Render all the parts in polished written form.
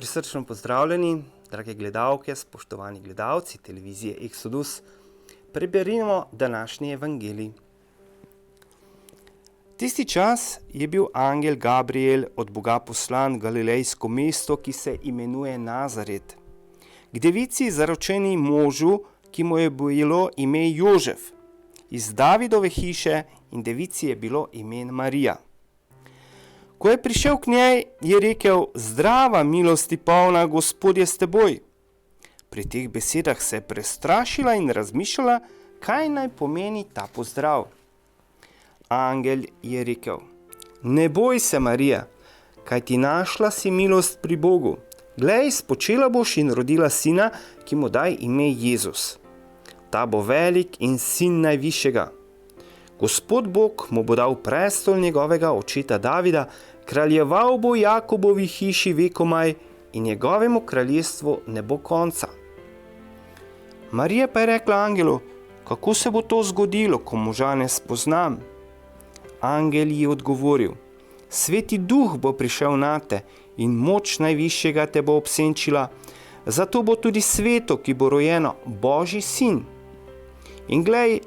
Prisrčno pozdravljeni, drage gledalke, spoštovani gledalci televizije Exodus. Preberimo današnji evangelij. Tisti čas je bil angel Gabriel od Boga poslan v galilejsko mesto, ki se imenuje Nazaret, k devici zaročeni možu, ki mu je bilo ime Jožef, iz Davidove hiše, in devici je bilo ime Marija. Ko je prišel k njej, je rekel: "Zdrava, milosti polna, Gospod je s teboj." Pri teh besedah se je prestrašila in razmišljala, kaj naj pomeni ta pozdrav. Angel je rekel: "Ne boj se, Marija, kajti našla si milost pri Bogu. Glej, spočela boš in rodila sina, ki mu daj ime Jezus. Ta bo velik in sin najvišjega. Gospod Bog mu bo dal prestol njegovega očeta Davida, kraljeval bo Jakobovi hiši vekomaj in njegovemu kraljestvu ne bo konca." Marija pa je rekla angelu: "Kako se bo to zgodilo, ko moža ne spoznam?" Angel ji je odgovoril: "Sveti Duh bo prišel nate in moč najvišjega te bo obsenčila, zato bo tudi sveto, ki bo rojeno, Božji sin. In glej,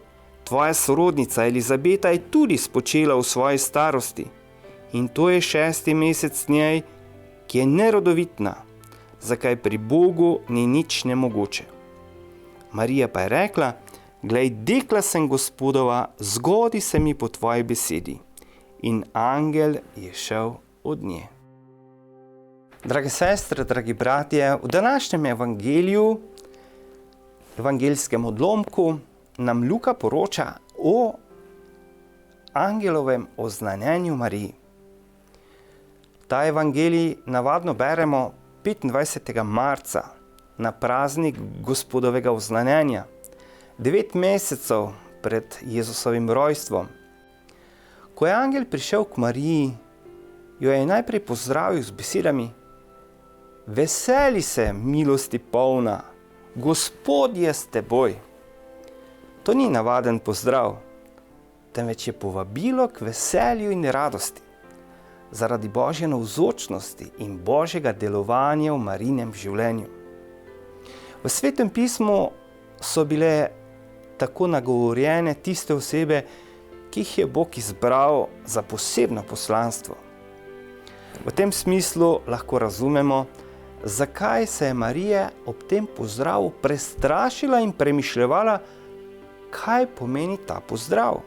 tvoja sorodnica Elizabeta je tudi spočela v svoji starosti, in to je 6. mesec njej, ki je nerodovitna, zakaj pri Bogu ni nič nemogoče." Marija pa je rekla: "Glej, dekla sem Gospodova, zgodi se mi po tvoji besedi." In angel je šel od nje. Drage sestre, dragi bratje, v današnjem evangeliju, evangelskem odlomku, nam Luka poroča o angelovem oznanjenju Mariji. Ta evangelij navadno beremo 25. marca, na praznik Gospodovega oznanjenja, 9 mesecev pred Jezusovim rojstvom. Ko je angel prišel k Mariji, jo je najprej pozdravil z besedami: "Veseli se, milosti polna, Gospod je s teboj." To ni navaden pozdrav, temveč je povabilo k veselju in radosti zaradi Božje navzočnosti in Božjega delovanja v Marijinem življenju. V Svetem pismu so bile tako nagovorjene tiste osebe, ki jih je Bog izbral za posebno poslanstvo. V tem smislu lahko razumemo, zakaj se je Marija ob tem pozdravu prestrašila in premišljevala, kaj pomeni ta pozdrav.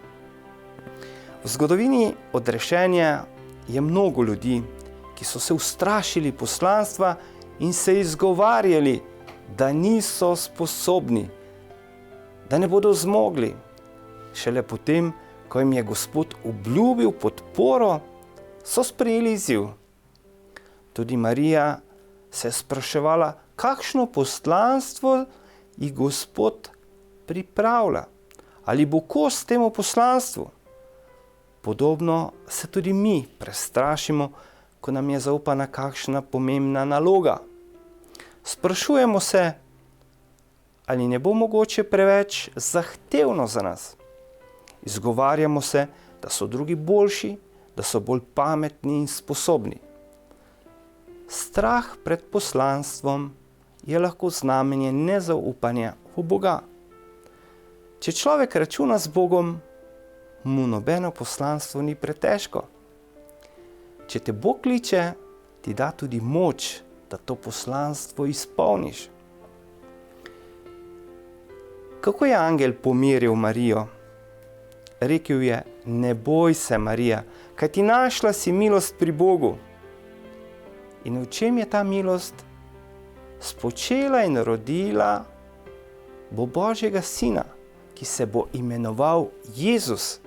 V zgodovini odrešenja je mnogo ljudi, ki so se ustrašili poslanstva in se izgovarjali, da niso sposobni, da ne bodo zmogli. Šele potem, ko jim je Gospod obljubil podporo, so sprejeli izziv. Tudi Marija se je spraševala, kakšno poslanstvo ji Gospod pripravlja, ali bo kos temu poslanstvu. Podobno se tudi mi prestrašimo, ko nam je zaupana kakšna pomembna naloga. Sprašujemo se, ali ne bo mogoče preveč zahtevno za nas. Izgovarjamo se, da so drugi boljši, da so bolj pametni in sposobni. Strah pred poslanstvom je lahko znamenje nezaupanja v Boga. Če človek računa z Bogom, mu nobeno poslanstvo ni pretežko. Če te Bog kliče, ti da tudi moč, da to poslanstvo izpolniš. Kako je angel pomiril Marijo? Rekel je: "Ne boj se, Marija, kajti našla si milost pri Bogu." In v čem je ta milost? Spočela in rodila bo Božjega sina, ki se bo imenoval Jezus.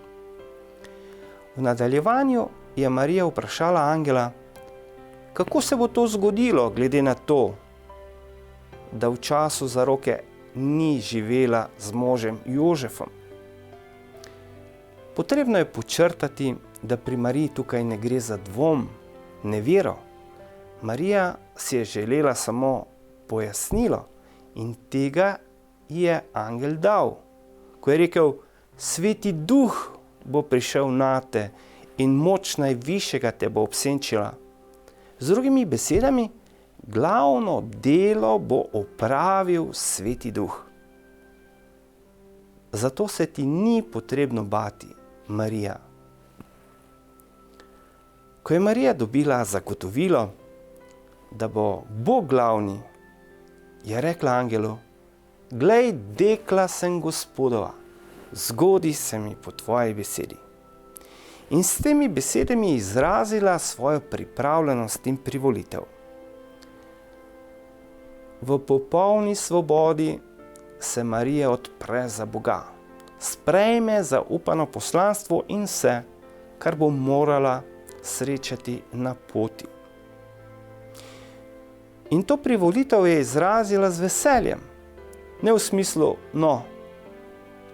V nadaljevanju je Marija vprašala angela, kako se bo to zgodilo, glede na to, da v času zaroke ni živela z možem Jožefom. Potrebno je podčrtati, da pri Mariji tukaj ne gre za dvom, nevero. Marija si je želela samo pojasnilo in tega je angel dal, ko je rekel: "Sveti Duh bo prišel nate in moč najvišjega te bo obsenčila." Z drugimi besedami, glavno delo bo opravil Sveti Duh. Zato se ti ni potrebno bati, Marija. Ko je Marija dobila zagotovilo, da bo Bog glavni, je rekla angelu: "Glej, dekla sem Gospodova, zgodi se mi po tvoji besedi." In s temi besedami je izrazila svojo pripravljenost in privolitev. V popolni svobodi se Marija odpre za Boga, sprejme zaupano poslanstvo in vse, kar bo morala srečati na poti. In to privolitev je izrazila z veseljem, ne v smislu: "No,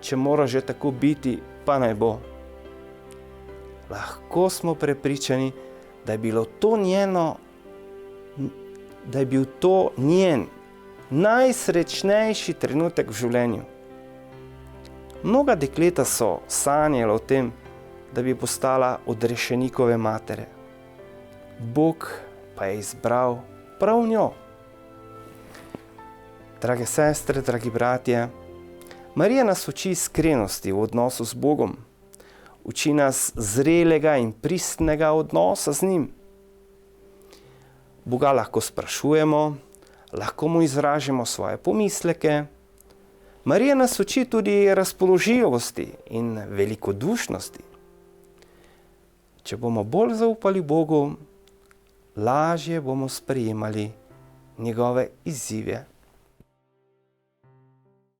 če mora že tako biti, pa naj bo." Lahko smo prepričani, da je bil to njen najsrečnejši trenutek v življenju. Mnoga dekleta so sanjala o tem, da bi postala odrešenikove matere. Bog pa je izbral prav njo. Drage sestre, dragi bratje, Marija nas uči iskrenosti v odnosu z Bogom. Uči nas zrelega in pristnega odnosa z njim. Boga lahko sprašujemo, lahko mu izražamo svoje pomisleke. Marija nas uči tudi razpoložljivosti in velikodušnosti. Če bomo bolj zaupali Bogu, lažje bomo sprejemali njegove izzive